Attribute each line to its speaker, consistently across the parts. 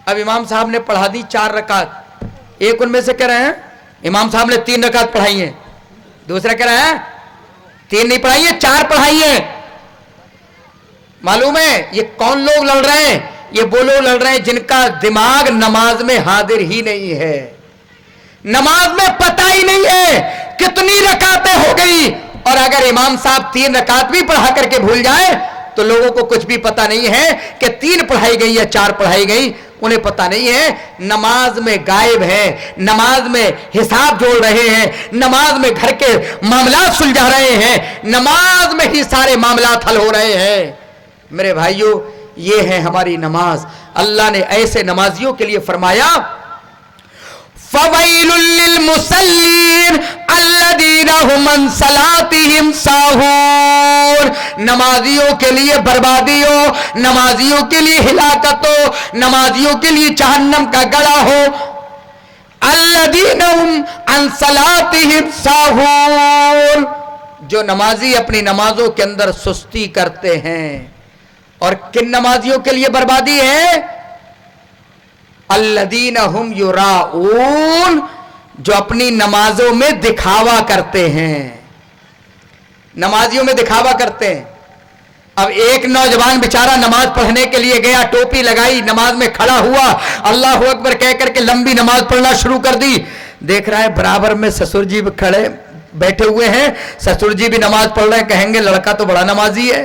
Speaker 1: اب امام صاحب نے پڑھا دی 4 رکعت. ایک ان میں سے کہہ رہے ہیں امام صاحب نے 3 رکعت پڑھائی ہیں, دوسرا کہہ رہا ہے 3 نہیں پڑھائی ہیں 4 پڑھائی ہیں. معلوم ہے یہ کون لوگ لڑ رہے ہیں؟ یہ وہ لوگ لڑ رہے ہیں جن کا دماغ نماز میں حاضر ہی نہیں ہے, نماز میں پتہ ہی نہیں ہے کتنی رکعتیں ہو گئی. اور اگر امام صاحب 3 رکعت بھی پڑھا کر کے بھول جائے تو لوگوں کو کچھ بھی پتہ نہیں ہے کہ 3 پڑھائی گئی یا 4 پڑھائی گئی, انہیں پتہ نہیں ہے. نماز میں غائب ہیں, نماز میں حساب جوڑ رہے ہیں, نماز میں گھر کے معاملات سلجھا رہے ہیں, نماز میں ہی سارے معاملات حل ہو رہے ہیں. میرے بھائیوں یہ ہے ہماری نماز. اللہ نے ایسے نمازیوں کے لیے فرمایا فَوَيْلٌ لِّلْمُصَلِّينَ الَّذِينَ هُمْ عَنْ صَلَاتِهِمْ سَاهُونَ. نمازیوں کے لیے بربادی ہو, نمازیوں کے لیے ہلاکت ہو, نمازیوں کے لیے جہنم کا گڑھا ہو. الَّذِينَ هُمْ عَنْ صَلَاتِهِمْ سَاهُونَ, جو نمازی اپنی نمازوں کے اندر سستی کرتے ہیں. اور کن نمازیوں کے لیے بربادی ہے؟ الذین ہم یراؤون, جو اپنی نمازوں میں دکھاوا کرتے ہیں. نمازیوں میں دکھاوا کرتے ہیں. اب ایک نوجوان بیچارہ نماز پڑھنے کے لیے گیا, ٹوپی لگائی, نماز میں کھڑا ہوا, اللہ اکبر کہہ کر کے لمبی نماز پڑھنا شروع کر دی. دیکھ رہا ہے برابر میں سسر جی کھڑے بیٹھے ہوئے ہیں, سسر جی بھی نماز پڑھ رہے ہیں, کہیں گے لڑکا تو بڑا نمازی ہے.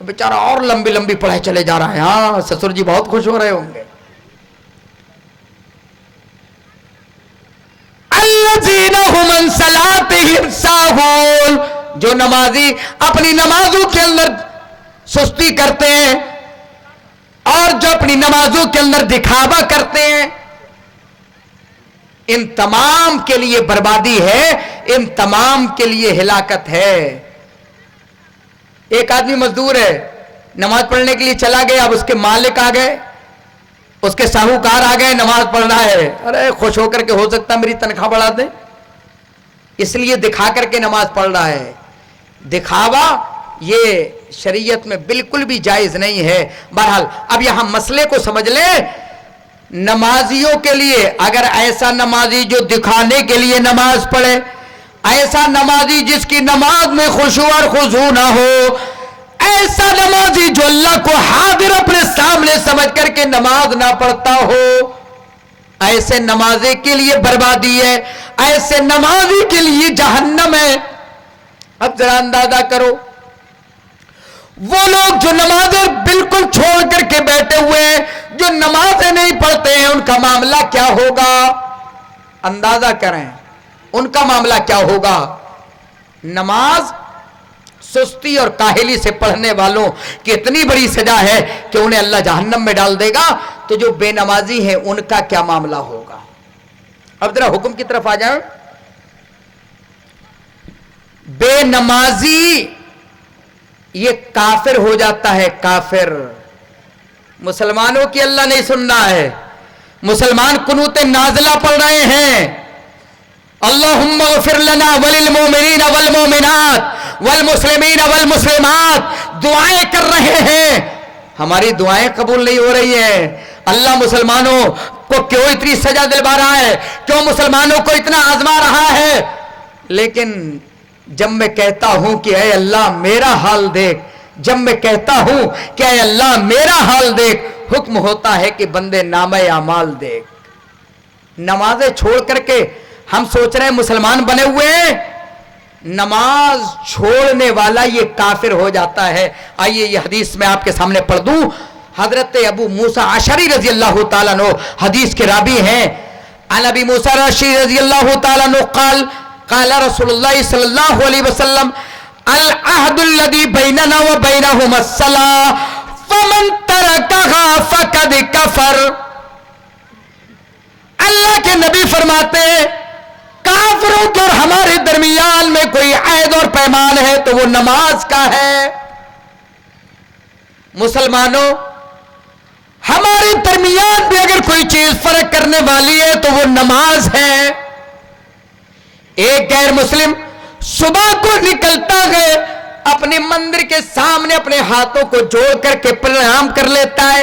Speaker 1: بیچارہ اور لمبی لمبی پڑھائی چلے جا رہا ہے. ہاں سسر جی بہت خوش ہو رہے ہوں گے. الذین هم عن صلاتهم ساہون, جو نمازی اپنی نمازوں کے اندر سستی کرتے ہیں اور جو اپنی نمازوں کے اندر دکھاوا کرتے ہیں, ان تمام کے لیے بربادی ہے, ان تمام کے لیے ہلاکت ہے. ایک آدمی مزدور ہے, نماز پڑھنے کے لیے چلا گیا, اب اس کے مالک آ گئے, اس کے ساہوکار آ گئے, نماز پڑھنا ہے. ارے خوش ہو کر کے ہو سکتا میری تنخواہ بڑھا دیں, اس لیے دکھا کر کے نماز پڑھ رہا ہے. دکھاوا یہ شریعت میں بالکل بھی جائز نہیں ہے. بہرحال اب یہاں مسئلے کو سمجھ لیں. نمازیوں کے لیے اگر ایسا نمازی جو دکھانے کے لیے نماز پڑھے, ایسا نمازی جس کی نماز میں خشوع اور خضوع نہ ہو, ایسا نمازی جو اللہ کو حاضر اپنے سامنے سمجھ کر کے نماز نہ پڑھتا ہو, ایسے نمازی کے لیے بربادی ہے, ایسے نمازی کے لیے جہنم ہے. اب ذرا اندازہ کرو وہ لوگ جو نمازیں بالکل چھوڑ کر کے بیٹھے ہوئے ہیں, جو نمازیں نہیں پڑھتے ہیں, ان کا معاملہ کیا ہوگا؟ اندازہ کریں ان کا معاملہ کیا ہوگا. نماز سستی اور کاہلی سے پڑھنے والوں کی اتنی بڑی سزا ہے کہ انہیں اللہ جہنم میں ڈال دے گا, تو جو بے نمازی ہیں ان کا کیا معاملہ ہوگا؟ اب ذرا حکم کی طرف آ جائیں. بے نمازی یہ کافر ہو جاتا ہے, کافر. مسلمانوں کی اللہ نہیں سننا ہے. مسلمان قنوت نازلہ پڑھ رہے ہیں, اللہم اغفر لنا وللمؤمنین والمؤمنات والمسلمین والمسلمات, دعائیں کر رہے ہیں. ہماری دعائیں قبول نہیں ہو رہی ہیں. اللہ مسلمانوں کو کیوں اتنی سزا دلوا رہا ہے, کیوں مسلمانوں کو اتنا آزما رہا ہے؟ لیکن جب میں کہتا ہوں کہ اے اللہ میرا حال دیکھ, جب میں کہتا ہوں کہ اے اللہ میرا حال دیکھ, حکم ہوتا ہے کہ بندے نامہ اعمال دیکھ. نمازیں چھوڑ کر کے ہم سوچ رہے ہیں مسلمان بنے ہوئے ہیں. نماز چھوڑنے والا یہ کافر ہو جاتا ہے. آئیے یہ حدیث میں آپ کے سامنے پڑھ دوں. حضرت ابو موسیٰ اشعری رضی اللہ تعالیٰ عنہ حدیث کے راوی ہیں. عن ابی موسیٰ اشعری رضی اللہ تعالیٰ عنہ قال قال رسول اللہ صلی اللہ علیہ وسلم العہد الذی بیننا وبینہم الصلاۃ فمن ترکہا فقد کفر. اللہ کے نبی فرماتے ہیں کافروں کے اور ہمارے درمیان میں کوئی عہد اور پیمان ہے تو وہ نماز کا ہے. مسلمانوں ہمارے درمیان بھی اگر کوئی چیز فرق کرنے والی ہے تو وہ نماز ہے. ایک غیر مسلم صبح کو نکلتا ہے, اپنے مندر کے سامنے اپنے ہاتھوں کو جوڑ کر کے پرنام کر لیتا ہے,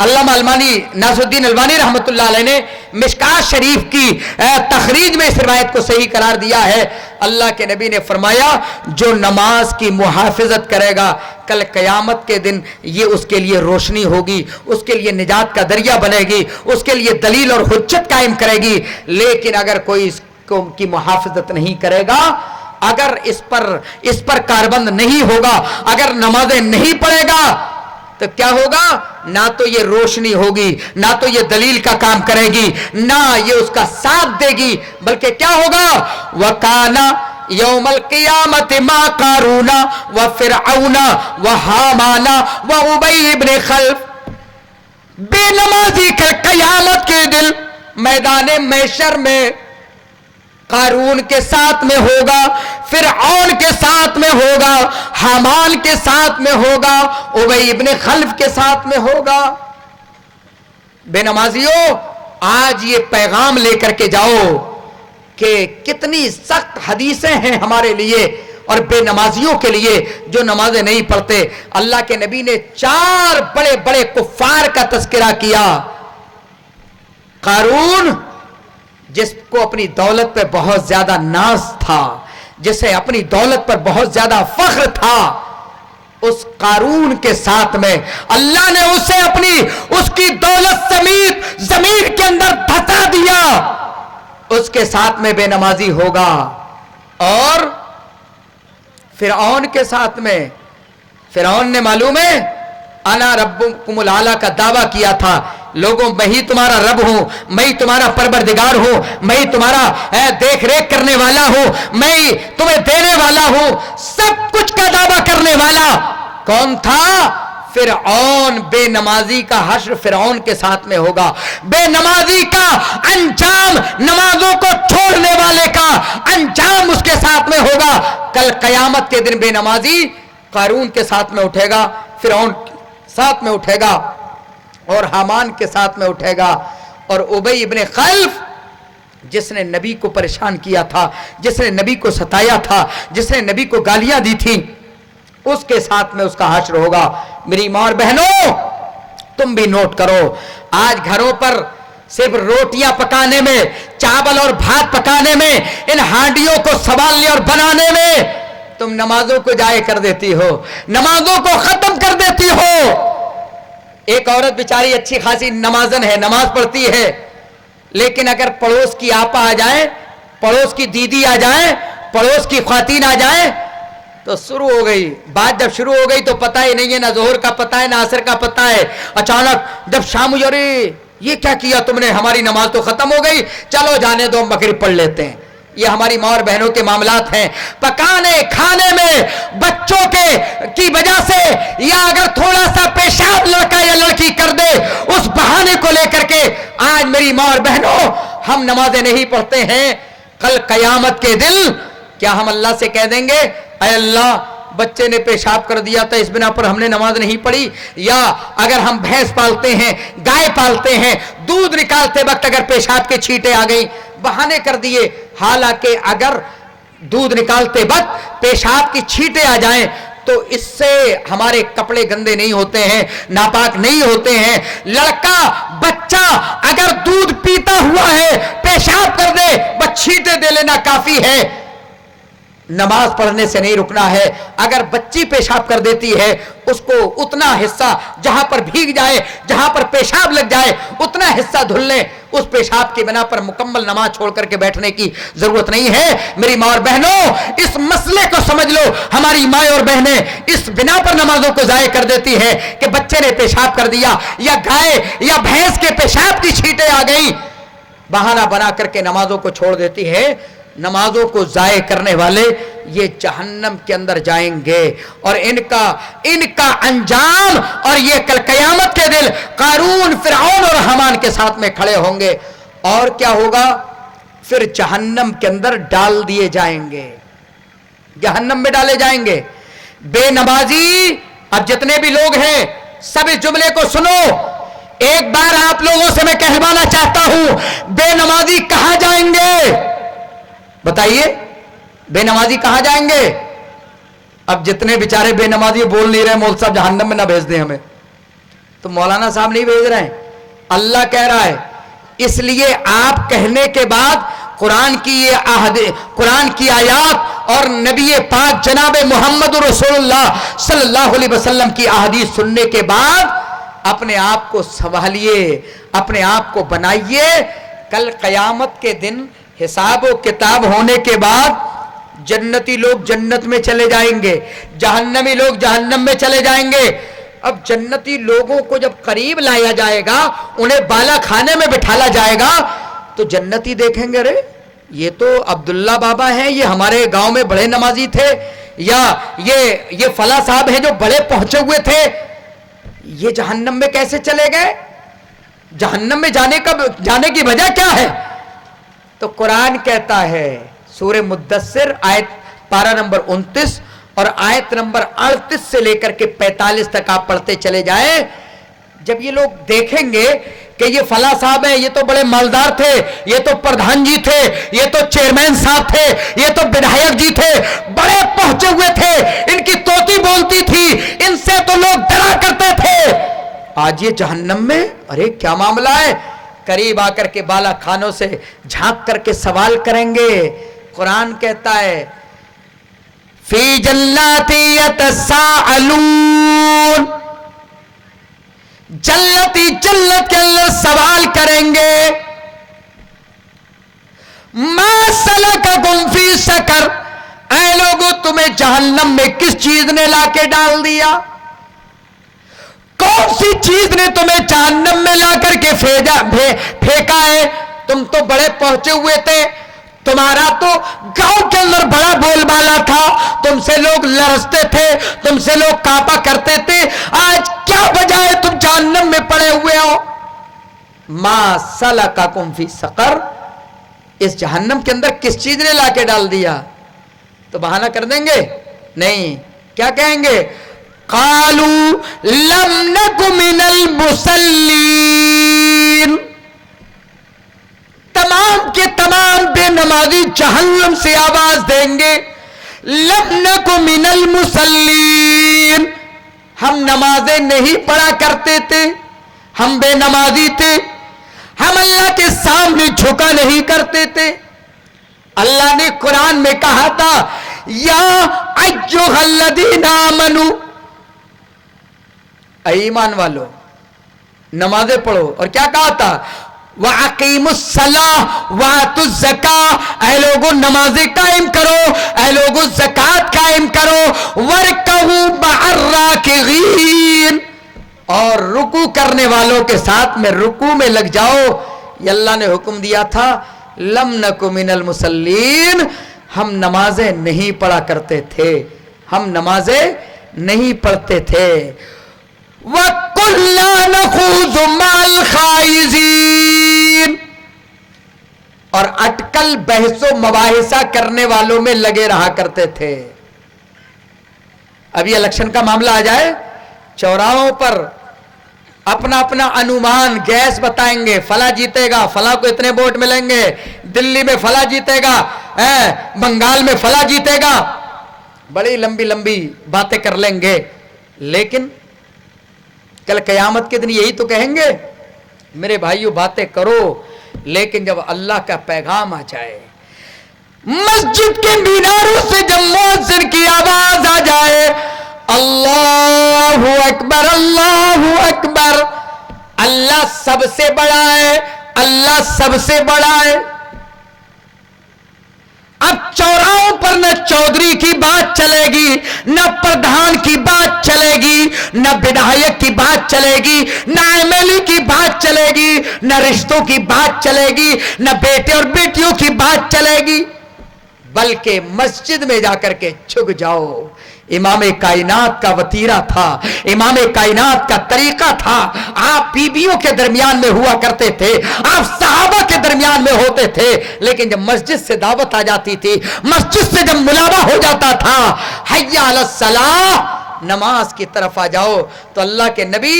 Speaker 1: علامہ البانی ناصرالدین البانی رحمۃ اللہ علیہ نے مشکات شریف کی تخریج میں اس روایت کو صحیح قرار دیا ہے. اللہ کے نبی نے فرمایا جو نماز کی محافظت کرے گا کل قیامت کے دن یہ اس کے لیے روشنی ہوگی, اس کے لیے نجات کا ذریعہ بنے گی, اس کے لیے دلیل اور حجت قائم کرے گی. لیکن اگر کوئی اس کی محافظت نہیں کرے گا, اگر اس پر کاربند نہیں ہوگا, اگر نمازیں نہیں پڑھے گا, تو کیا ہوگا؟ نہ تو یہ روشنی ہوگی, نہ تو یہ دلیل کا کام کرے گی, نہ یہ اس کا ساتھ دے گی, بلکہ کیا ہوگا؟ وَكَانَ يَوْمَ الْقِيَامَةِ مَا قَارُونَ وَفِرْعَوْنَ وَحَامَانَ وَأُبَيِّ بْنِ خَلْفَ. بے نمازی کل قیامت کے دن میدان محشر میں قارون کے ساتھ میں ہوگا, فرعون کے ساتھ میں ہوگا, حامان کے ساتھ میں ہوگا, ابی ابن خلف کے ساتھ میں ہوگا. بے نمازیوں, آج یہ پیغام لے کر کے جاؤ کہ کتنی سخت حدیثیں ہیں ہمارے لیے اور بے نمازیوں کے لیے جو نمازیں نہیں پڑھتے. اللہ کے نبی نے 4 بڑے بڑے کفار کا تذکرہ کیا. قارون, جس کو اپنی دولت پہ بہت زیادہ ناز تھا, جسے اپنی دولت پر بہت زیادہ فخر تھا, اس قارون کے ساتھ میں اللہ نے اسے اس کی دولت سمیت زمین کے اندر دھسا دیا. اس کے ساتھ میں بے نمازی ہوگا. اور فرعون کے ساتھ میں, فرعون نے معلوم ہے انا ربکم الاعلی کا دعویٰ کیا تھا, لوگوں میں ہی تمہارا رب ہوں, میں ہی تمہارا پروردگار ہوں, میں ہی تمہارا دیکھ ریکھ کرنے والا ہوں, میں ہی تمہیں دینے والا ہوں, سب کچھ کا دعویٰ کرنے والا کون تھا؟ فرعون. بے نمازی کا حشر فرعون کے ساتھ میں ہوگا. بے نمازی کا انجام, نمازوں کو چھوڑنے والے کا انجام اس کے ساتھ میں ہوگا. کل قیامت کے دن بے نمازی قارون کے ساتھ میں اٹھے گا, فرعون ساتھ میں اٹھے گا, اور حامان کے ساتھ میں اٹھے گا, اور ابی ابن خلف جس نے نبی کو پریشان کیا تھا, جس نے نبی کو ستایا تھا, جس نے نبی کو گالیاں دی تھی, اس کے ساتھ میں اس کا حشر ہوگا. میری ماں اور بہنوں, تم بھی نوٹ کرو, آج گھروں پر صرف روٹیاں پکانے میں, چاول اور بھات پکانے میں, ان ہانڈیوں کو سنبھالنے اور بنانے میں تم نمازوں کو ضائع کر دیتی ہو, نمازوں کو ختم کر دیتی ہو. ایک عورت بیچاری اچھی خاصی نمازن ہے, نماز پڑھتی ہے, لیکن اگر پڑوس کی آپا آ جائیں, پڑوس کی دیدی آ جائیں, پڑوس کی خواتین آ جائیں, تو شروع ہو گئی بات. جب شروع ہو گئی تو پتہ ہی نہیں ہے, نہ ظہر کا پتہ ہے نہ عصر کا پتہ ہے. اچانک جب شام ہوئی, ارے یہ کیا کیا تم نے, ہماری نماز تو ختم ہو گئی, چلو جانے دو, مغرب پڑھ لیتے ہیں. یہ ہماری ماں اور بہنوں کے معاملات ہیں. پکانے کھانے میں بچوں کی وجہ سے, یا اگر تھوڑا سا پیشاب لڑکا یا لڑکی کر دے, اس بہانے کو لے کر کے آج میری ماں اور بہنوں ہم نمازیں نہیں پڑھتے ہیں. کل قیامت کے دن کیا ہم اللہ سے کہہ دیں گے, اے اللہ بچے نے پیشاب کر دیا تھا, اس بنا پر ہم نے نماز نہیں پڑھی؟ یا اگر ہم بھینس پالتے ہیں, گائے پالتے ہیں, دودھ نکالتے وقت اگر پیشاب کے چھینٹے آ گئی, بہانے کر دیے, حالانکہ اگر دودھ نکالتے وقت پیشاب کی چھینٹے آ جائیں تو اس سے ہمارے کپڑے گندے نہیں ہوتے ہیں, ناپاک نہیں ہوتے ہیں. لڑکا بچہ اگر دودھ پیتا ہوا ہے, پیشاب کر دے, بس چھینٹے دے لینا کافی ہے, نماز پڑھنے سے نہیں رکنا ہے. اگر بچی پیشاب کر دیتی ہے, اس کو اتنا حصہ جہاں پر بھیگ جائے, جہاں پر پیشاب لگ جائے, اتنا حصہ دھل لیں. اس پیشاب کی بنا پر مکمل نماز چھوڑ کر کے بیٹھنے کی ضرورت نہیں ہے. میری ماں اور بہنوں, اس مسئلے کو سمجھ لو. ہماری ماں اور بہنیں اس بنا پر نمازوں کو ضائع کر دیتی ہیں کہ بچے نے پیشاب کر دیا, یا گائے یا بھینس کے پیشاب کی چھینٹیں آ گئی, بہانہ بنا کر کے نمازوں کو چھوڑ دیتی ہے. نمازوں کو ضائع کرنے والے یہ جہنم کے اندر جائیں گے, اور ان کا انجام, اور یہ کل قیامت کے دن قارون, فرعون اور حامان کے ساتھ میں کھڑے ہوں گے. اور کیا ہوگا؟ پھر جہنم کے اندر ڈال دیے جائیں گے, جہنم میں ڈالے جائیں گے. بے نمازی, اب جتنے بھی لوگ ہیں سب اس جملے کو سنو. ایک بار آپ لوگوں سے میں کہلوانا چاہتا ہوں, بے نمازی کہاں جائیں گے؟ بتائیے, بے نمازی کہاں جائیں گے؟ اب جتنے بیچارے بے نمازی بول نہیں رہے, مول صاحب جہنم میں نہ بھیج دیں ہمیں. تو مولانا صاحب نہیں بھیج رہے ہیں، اللہ کہہ رہا ہے. اس لیے آپ کہنے کے بعد قرآن کی آیات اور نبی پاک جناب محمد رسول اللہ صلی اللہ علیہ وسلم کی احادیث سننے کے بعد اپنے آپ کو سنبھالیے، اپنے آپ کو بنائیے. کل قیامت کے دن حساب و کتاب ہونے کے بعد جنتی لوگ جنت میں چلے جائیں گے، جہنمی لوگ جہنم میں چلے جائیں گے. اب جنتی لوگوں کو جب قریب لایا جائے گا، انہیں بالا خانے میں بٹھالا جائے گا، تو جنتی دیکھیں گے، ارے یہ تو عبداللہ بابا ہیں، یہ ہمارے گاؤں میں بڑے نمازی تھے، یا یہ فلاں صاحب ہیں جو بڑے پہنچے ہوئے تھے، یہ جہنم میں کیسے چلے گئے؟ جہنم میں جانے کی وجہ کیا ہے؟ تو قرآن کہتا ہے سورہ مدثر پارہ نمبر 29 اور آیت نمبر 38 سے لے کر کے 45 تک آپ پڑھتے چلے جائیں. جب یہ لوگ دیکھیں گے کہ یہ فلاں صاحب ہیں، یہ تو بڑے مالدار تھے، یہ تو پردھان جی تھے، یہ تو چیئرمین صاحب تھے، یہ تو ودھایک جی تھے، بڑے پہنچے ہوئے تھے، ان کی طوطی بولتی تھی، ان سے تو لوگ ڈرا کرتے تھے، آج یہ جہنم میں، ارے کیا معاملہ ہے؟ قریب آ کر کے بالا خانوں سے جھانک کر کے سوال کریں گے. قرآن کہتا ہے فی جنات یتساءلون، جنتی جنت کے اندر سوال کریں گے ما سلککم فی سقر، اے لوگو تمہیں جہنم میں کس چیز نے لا کے ڈال دیا؟ کون سی چیز نے تمہیں جہنم میں لا کر کے پھینکا ہے؟ تم تو بڑے پہنچے ہوئے تھے، تمہارا تو گاؤں کے اندر بڑا بول بالا تھا، تم سے لوگ لرزتے تھے، تم سے لوگ کانپا کرتے تھے، آج کیا وجہ ہے تم جہنم میں پڑے ہوئے ہو؟ ما سلککم فی سقر، اس جہنم کے اندر کس چیز نے لا کے ڈال دیا؟ تو بہانہ کر دیں گے؟ نہیں، کیا کہیں گے؟ قالوا لم نک من المصلین، تمام کے تمام بے نمازی جہنم سے آواز دیں گے لم نک من المصلین، ہم نمازیں نہیں پڑھا کرتے تھے، ہم بے نمازی تھے، ہم اللہ کے سامنے جھکا نہیں کرتے تھے. اللہ نے قرآن میں کہا تھا یا ایھا الذین آمنوا، ایمان والو نمازیں پڑھو، اور کیا کہا تھا؟ وَأَقِيمُوا الصَّلَاةَ وَآتُوا الزَّكَاةَ، اے لوگو نمازیں قائم کرو، اے لوگو زکوٰۃ قائم کرو، وَارْكَعُوا مَعَ الرَّاكِعِينَ، اور رکوع کرنے والوں کے ساتھ میں رکوع میں لگ جاؤ. یہ اللہ نے حکم دیا تھا لم نک من المصلین، ہم نمازیں نہیں پڑھا کرتے تھے، ہم نمازیں نہیں پڑھتے تھے. وَكُنَّا نَخُوضُ مَعَ الْخَائِضِينَ، اور اٹکل بحث و مباحثہ کرنے والوں میں لگے رہا کرتے تھے. اب یہ الیکشن کا معاملہ آ جائے، چوراہوں پر اپنا اپنا انومان گیس بتائیں گے، فلاں جیتے گا، فلاں کو اتنے ووٹ ملیں گے، دلی میں فلاں جیتے گا، بنگال میں فلاں جیتے گا، بڑی لمبی لمبی باتیں کر لیں گے. لیکن کل قیامت کے دن یہی تو کہیں گے میرے بھائیو باتیں کرو، لیکن جب اللہ کا پیغام آ جائے، مسجد کے میناروں سے جب مؤذن کی آواز آ جائے اللہ اکبر اللہ اکبر، اللہ سب سے بڑا ہے، اللہ سب سے بڑا ہے. اب چوراہوں پر نہ چودھری کی بات چلے گی، نہ پردھان کی بات چلے گی، نہ ودھایک کی بات چلے گی، نہ ایم ایل اے کی بات چلے گی، نہ رشتوں کی بات چلے گی، نہ بیٹے اور بیٹیوں کی بات چلے گی، بلکہ مسجد میں جا کر کے جھک جاؤ. امام کائنات کا وتیرہ تھا، امام کائنات کا طریقہ تھا. آپ بیویوں کے درمیان میں ہوا کرتے تھے، آپ صحابہ کے درمیان میں ہوتے تھے، لیکن جب مسجد سے دعوت آ جاتی تھی، مسجد سے جب ملاوا ہو جاتا تھا، حی علی الصلاۃ، نماز کی طرف آ جاؤ، تو اللہ کے نبی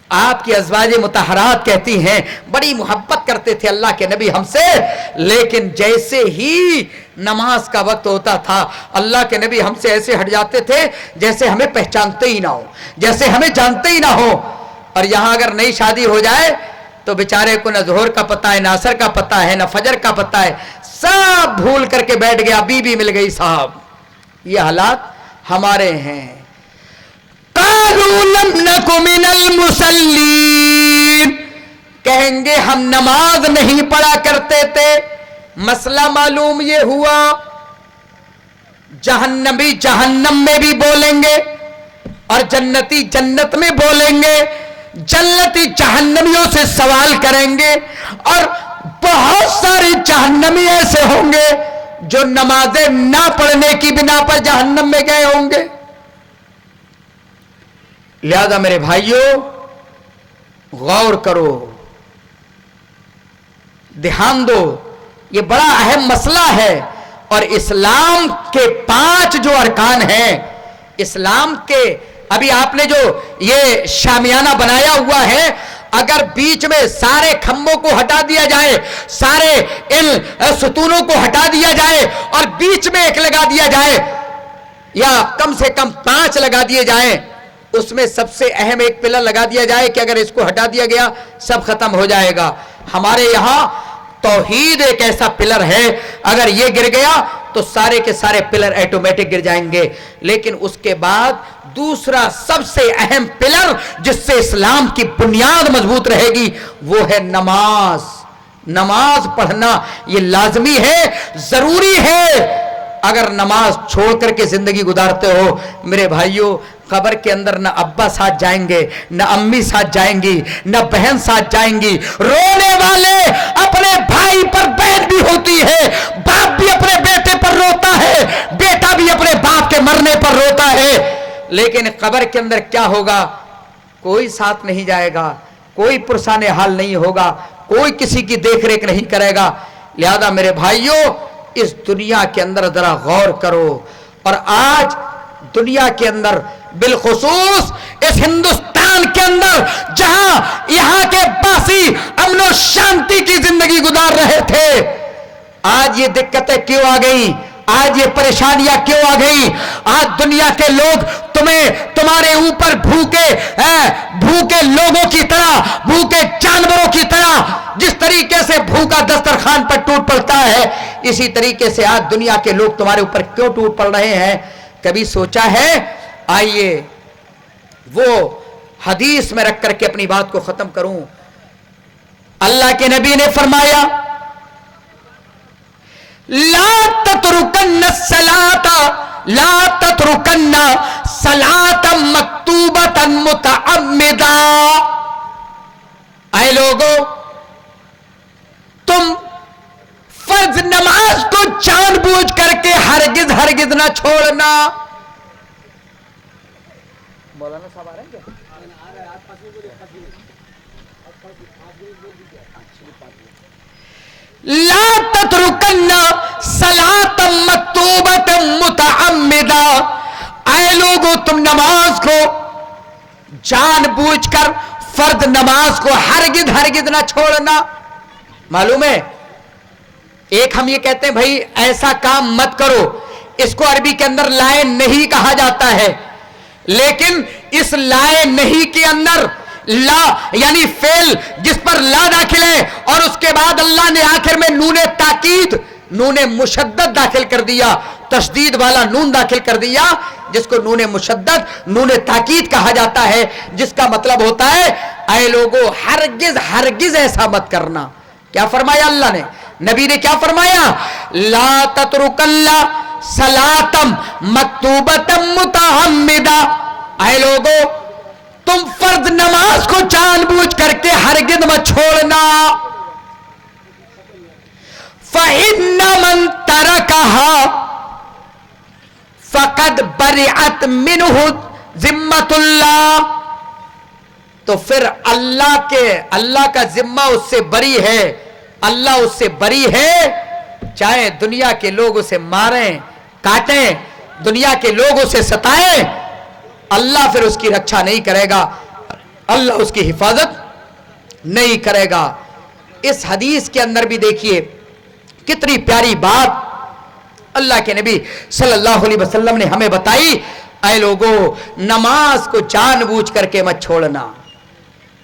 Speaker 1: آپ کی ازواج مطہرات کہتی ہیں بڑی محبت کرتے تھے اللہ کے نبی ہم سے، لیکن جیسے ہی نماز کا وقت ہوتا تھا اللہ کے نبی ہم سے ایسے ہٹ جاتے تھے جیسے ہمیں پہچانتے ہی نہ ہو، جیسے ہمیں جانتے ہی نہ ہو. اور یہاں اگر نئی شادی ہو جائے تو بیچارے کو نہ ظہر کا پتہ ہے، نہ عصر کا پتہ ہے، نہ فجر کا پتہ ہے، سب بھول کر کے بیٹھ گیا، بیوی مل گئی صاحب. یہ حالات ہمارے ہیں. قالوا لم نک من المصلین، کہیں گے ہم نماز نہیں پڑھا کرتے تھے. مسئلہ معلوم یہ ہوا، جہنمی جہنم میں بھی بولیں گے اور جنتی جنت میں بولیں گے. جنتی جہنمیوں سے سوال کریں گے اور بہت سارے جہنمی ایسے ہوں گے جو نمازیں نہ پڑھنے کی بنا پر جہنم میں گئے ہوں گے. لہذا میرے بھائیوں غور کرو، دھیان دو، یہ بڑا اہم مسئلہ ہے. اور اسلام کے 5 جو ارکان ہیں، اسلام کے، ابھی آپ نے جو یہ شامیانہ بنایا ہوا ہے، اگر بیچ میں سارے کھمبوں کو ہٹا دیا جائے، سارے ان ستونوں کو ہٹا دیا جائے اور بیچ میں ایک لگا دیا جائے، یا کم سے کم 5 لگا دیے جائیں، اس میں سب سے اہم ایک پلر لگا دیا جائے کہ اگر اس کو ہٹا دیا گیا سب ختم ہو جائے گا. ہمارے یہاں توحید ایک ایسا پلر ہے، اگر یہ گر گیا تو سارے کے سارے پلر ایٹومیٹک گر جائیں گے. لیکن اس کے بعد دوسرا سب سے اہم پلر جس سے اسلام کی بنیاد مضبوط رہے گی وہ ہے نماز. نماز پڑھنا یہ لازمی ہے، ضروری ہے. اگر نماز چھوڑ کر کے زندگی گزارتے ہو میرے بھائیوں، قبر کے اندر نہ ابا ساتھ جائیں گے، نہ امی ساتھ جائیں گی، نہ بہن ساتھ جائیں گی. رونے والے اپنے بھائی پر بہن بھی ہوتی ہے، باپ بھی اپنے بیٹے پر روتا ہے، بیٹا بھی اپنے باپ کے مرنے پر روتا ہے. لیکن قبر کے اندر کیا ہوگا؟ کوئی ساتھ نہیں جائے گا، کوئی پرسان حال نہیں ہوگا، کوئی کسی کی دیکھ ریکھ نہیں کرے گا. لہذا میرے بھائیوں اس دنیا کے اندر ذرا غور کرو. اور آج دنیا کے اندر بالخصوص اس ہندوستان کے اندر جہاں یہاں کے باسی امن و شانتی کی زندگی گزار رہے تھے، آج یہ دقتیں کیوں آ گئی؟ آج یہ پریشانیاں کیوں آ گئی؟ آج دنیا کے لوگ تمہارے اوپر بھوکے لوگوں کی طرح، بھوکے جانوروں کی طرح، جس طریقے سے بھوکا دسترخوان پر ٹوٹ پڑتا ہے، اسی طریقے سے آج دنیا کے لوگ تمہارے اوپر کیوں ٹوٹ پڑ رہے ہیں؟ کبھی سوچا ہے؟ آئیے وہ حدیث میں رکھ کر کے اپنی بات کو ختم کروں. اللہ کے نبی نے فرمایا لا تترکن الصلاۃ لا تترکن صلاۃ مکتوبۃ متعمدا. اے لوگو، تم فرض نماز کو جان بوجھ کر کے ہرگز ہرگز نہ چھوڑنا. مولانا صاحب آ رہے ہیں کیا؟ لا تترکن صلاۃ مکتوبۃ متعمدا. اے لوگو، تم نماز کو جان بوجھ کر فرض نماز کو ہرگز ہرگز نہ چھوڑنا. معلوم ہے، ایک ہم یہ کہتے ہیں بھائی ایسا کام مت کرو، اس کو عربی کے اندر لائے نہیں کہا جاتا ہے. لیکن اس لائے نہیں کے اندر لا یعنی فعل جس پر لا داخل ہے اور اس کے بعد اللہ نے آخر میں نون تاکید، نون مشدد داخل کر دیا، تشدید والا نون داخل کر دیا، جس کو نون مشدد نون تاکید کہا جاتا ہے، جس کا مطلب ہوتا ہے اے لوگو ہرگز ہرگز ایسا مت کرنا. کیا فرمایا اللہ نے؟ نبی نے کیا فرمایا؟ لا تترکن صلاۃ مکتوبۃ متعمدا. اے لوگو، تم فرض نماز کو جان بوجھ کر کے ہرگز مت چھوڑنا. فإن من ترکها فقد برئت منہ ذمۃ اللہ. تو پھر اللہ کا ذمہ اس سے بری ہے، اللہ اس سے بری ہے. چاہے دنیا کے لوگ اسے ماریں کاٹیں، دنیا کے لوگ اسے ستائیں، اللہ پھر اس کی رکشا نہیں کرے گا، اللہ اس کی حفاظت نہیں کرے گا. اس حدیث کے اندر بھی دیکھیے کتنی پیاری بات اللہ کے نبی صلی اللہ علیہ وسلم نے ہمیں بتائی. اے لوگو، نماز کو جان بوجھ کر کے مت چھوڑنا.